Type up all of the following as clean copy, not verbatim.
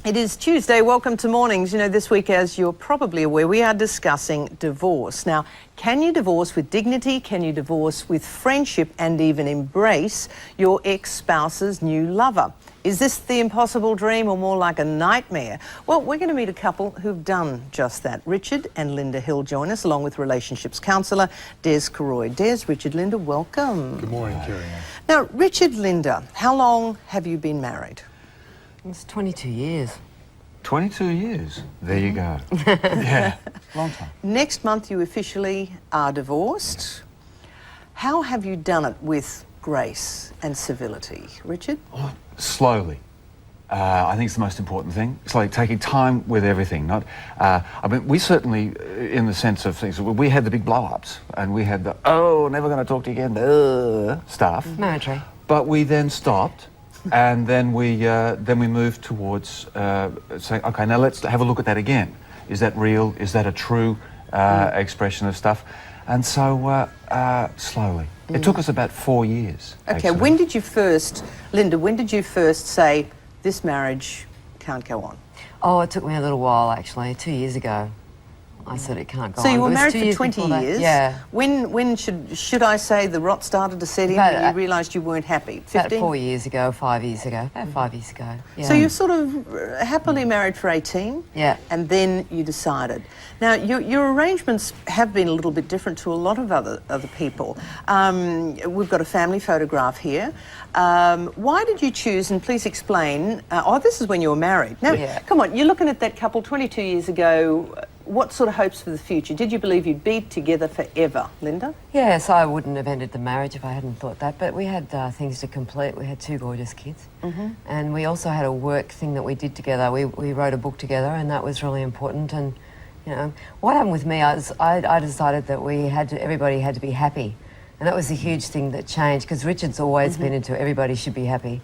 It is Tuesday. Welcome to Mornings. You know, this week, as you're probably aware, we are discussing divorce. Now, can you divorce with dignity? Can you divorce with friendship and even embrace your ex-spouse's new lover? Is this the impossible dream or more like a nightmare? Well, we're going to meet a couple who've done just that. Richard and Linda Hill join us, along with relationships counsellor Des Carroy. Des, Richard, Linda, welcome. Good morning, Carrie. Now, Richard, Linda, how long have you been married? It's 22 years. 22 years. There you go. Yeah, long time. Next month you officially are divorced. How have you done it with grace and civility, Richard? Oh, slowly. I think it's the most important thing. It's like taking time with everything. Not, I mean, we certainly, in the sense of things, we had the big blow-ups and we had the, oh, never going to talk to you again, stuff. Military. But we then stopped. And then we moved towards saying, okay, now let's have a look at that again. Is that real? Is that a true expression of stuff? And so slowly. It took us about 4 years. Okay, actually. when did you first, Linda, when did you first say, this marriage can't go on? Oh, it took me a little while, actually. 2 years ago, I said it can't go on. So you were It was married 2 for years 20 before that. years? Yeah. When should I say the rot started to set in About, when you realised you weren't happy? About 15? 4 years ago, 5 years ago. About 5 years ago, yeah. So you're sort of happily married for 18? Yeah. And then you decided. Now, your arrangements have been a little bit different to a lot of other people. We've got a family photograph here. Why did you choose, and please explain, oh, this is when you were married. Now, Yeah. come on, you're looking at that couple 22 years ago. What sort of hopes for the future? Did you believe you'd be together forever, Linda? Yes, I wouldn't have ended the marriage if I hadn't thought that, but we had things to complete. We had 2 gorgeous kids. And we also had a work thing that we did together. We wrote a book together, and that was really important. And, you know, what happened with me, I decided that everybody had to be happy. And that was a huge thing that changed, because Richard's always been into everybody should be happy.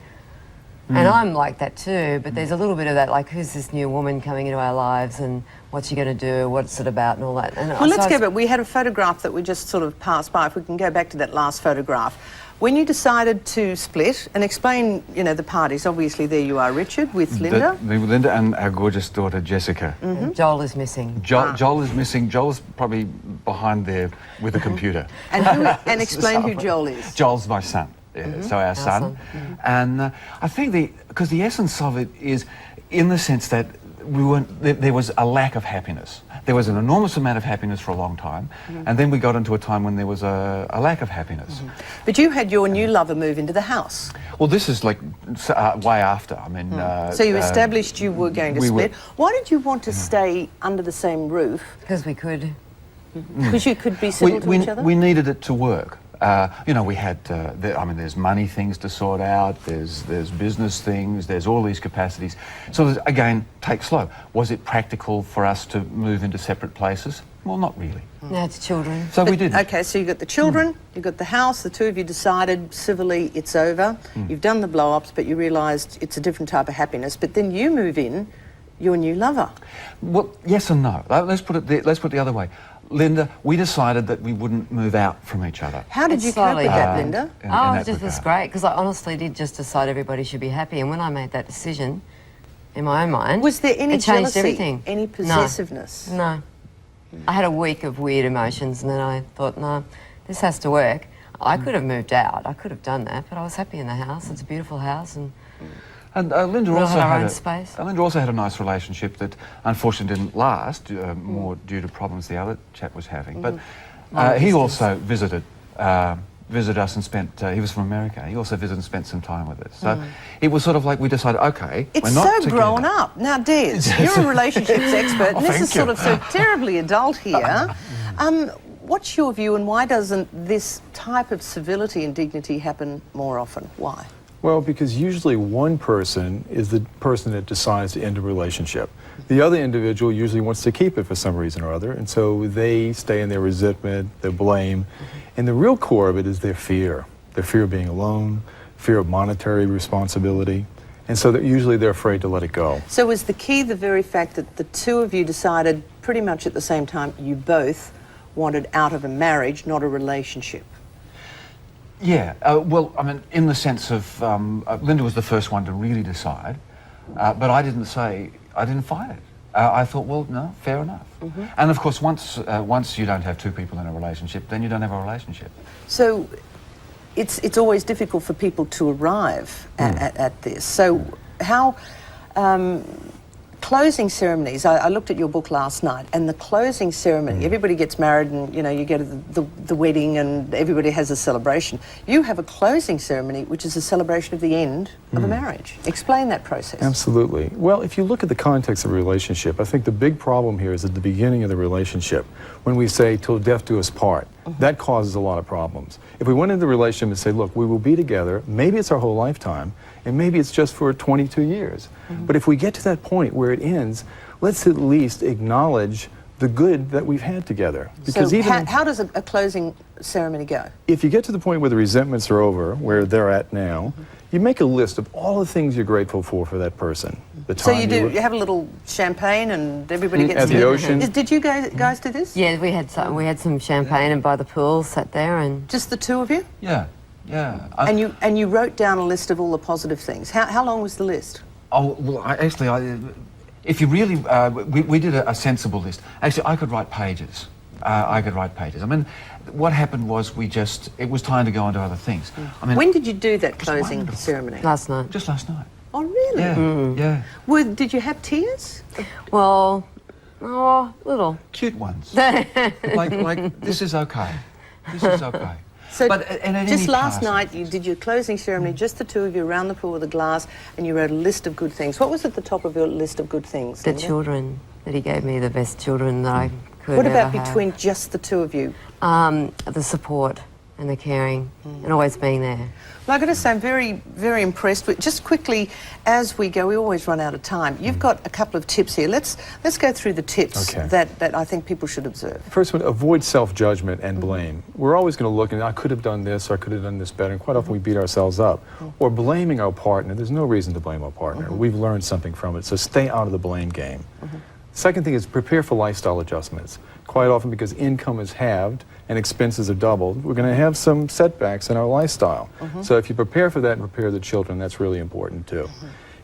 And I'm like that too, but there's a little bit of that, like, who's this new woman coming into our lives and what's she going to do, what's it about and all that. And Well, let's go back. We had a photograph that we just sort of passed by. If we can go back to that last photograph. When you decided to split, and explain, you know, the parties. Obviously, there you are, Richard, with Linda. Linda and our gorgeous daughter, Jessica. Joel is missing. Joel is missing. Joel's probably behind there with a computer. And explain who Joel is. Joel's my son. So our son. And I think because the essence of it is in the sense that there was a lack of happiness. There was an enormous amount of happiness for a long time, and then we got into a time when there was a lack of happiness. But you had your new lover move into the house. Well, this is like way after. I mean, So you established you were going to we split. were- Why did you want to stay under the same roof? Because we could. Because you could be civil to each other? We needed it to work. You know, we had, I mean, there's money things to sort out, there's business things, there's all these capacities. So again, take slow. Was it practical for us to move into separate places? Well, not really. Now it's children. So we did. Okay, so you've got the children, you've got the house, the two of you decided civilly it's over. You've done the blow-ups, but you realised it's a different type of happiness. But then you move in your new lover. Well, yes and no. Let's put it the other way. Linda, we decided that we wouldn't move out from each other. How did you cope with that, Linda? in Oh, that it just was regard. great, because I honestly did just decide everybody should be happy. And when I made that decision, in my own mind, Was there any it changed jealousy, everything. any No. possessiveness? No. I had a week of weird emotions, and then I thought, no, this has to work. I could have moved out. I could have done that, but I was happy in the house. It's a beautiful house, and And Linda We'll also have our had own space. Linda also had a nice relationship that unfortunately didn't last, more due to problems the other chap was having. But he also visited us and spent. He was from America. He also visited and spent some time with us. So it was sort of like we decided, okay, It's we're not so together. grown up. Now, Des, you're a relationships expert, and this thank is sort you. of so terribly adult here. What's your view, and why doesn't this type of civility and dignity happen more often? Why? Well, because usually one person is the person that decides to end a relationship. The other individual usually wants to keep it for some reason or other, and so they stay in their resentment, their blame, and the real core of it is their fear of being alone, fear of monetary responsibility, and so they're afraid to let it go. So is the key the very fact that the two of you decided pretty much at the same time you both wanted out of a marriage, not a relationship? Yeah, well, I mean, in the sense of Linda was the first one to really decide. But I didn't fight it. I thought, well, no, fair enough. And of course, once you don't have two people in a relationship, then you don't have a relationship. So it's always difficult for people to arrive at this. So how closing ceremonies, I looked at your book last night, and the closing ceremony, everybody gets married and, you know, you go to the wedding and everybody has a celebration. You have a closing ceremony, which is a celebration of the end of a marriage. Explain that process. Absolutely. Well, if you look at the context of a relationship, I think the big problem here is at the beginning of the relationship, when we say, till death do us part. That causes a lot of problems. If we went into the relationship and say, look, we will be together, maybe it's our whole lifetime, and maybe it's just for 22 years. But if we get to that point where it ends, let's at least acknowledge the good that we've had together. Because so even how does a closing ceremony go? if you get to the point where the resentments are over, where they're at now, you make a list of all the things you're grateful for that person. The So time you have a little champagne and everybody gets At the together. ocean. Did you guys do this? Yeah, we had some champagne and by the pool, sat there and Just the two of you? Yeah, yeah. And you wrote down a list of all the positive things. How long was the list? Oh, well, if you really, we did a sensible list. Actually, I could write pages. I mean, what happened was it was time to go on to other things. I mean, When did you do that closing wonderful. ceremony? last night. just last night. Oh, really? Yeah, yeah. Did you have tears? Well, little. Cute ones. like, this is okay. This is okay. So But at any just last passing night you did your closing ceremony, just the two of you around the pool with a glass, and you wrote a list of good things. What was at the top of your list of good things? The Linda? children, that he gave me the best children that I could What ever about have. between just the two of you? The support and the caring and always being there. Well, I've got to say, I'm very, very impressed with. Just quickly, as we go, we always run out of time. You've got a couple of tips here. Let's go through the tips Okay. that I think people should observe. First one, avoid self-judgment and blame. We're always going to look and I could have done this or I could have done this better, and quite often we beat ourselves up. Or blaming our partner. There's no reason to blame our partner. We've learned something from it, so stay out of the blame game. Second thing is prepare for lifestyle adjustments. Quite often, because income is halved and expenses are doubled, we're going to have some setbacks in our lifestyle. So if you prepare for that and prepare the children, that's really important too.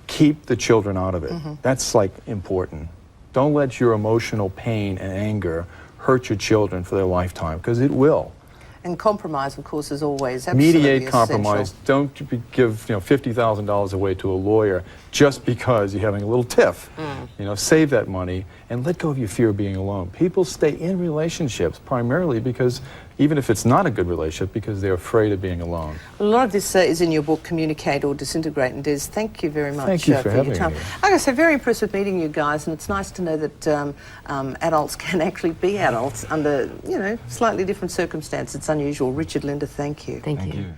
Keep the children out of it. That's like important. Don't let your emotional pain and anger hurt your children for their lifetime, because it will. And compromise, of course, is always absolutely Mediate essential. compromise. Don't give $50,000 away to a lawyer just because you're having a little tiff. Save that money and let go of your fear of being alone. People stay in relationships primarily because, even if it's not a good relationship, because they're afraid of being alone. A lot of this is in your book, Communicate or Disintegrate. And Des, thank you very much Thank you for your having time. me. Like I say, very impressed with meeting you guys, and it's nice to know that adults can actually be adults under, slightly different circumstances. It's unusual. Richard, Linda, thank you. Thank Thank you. you.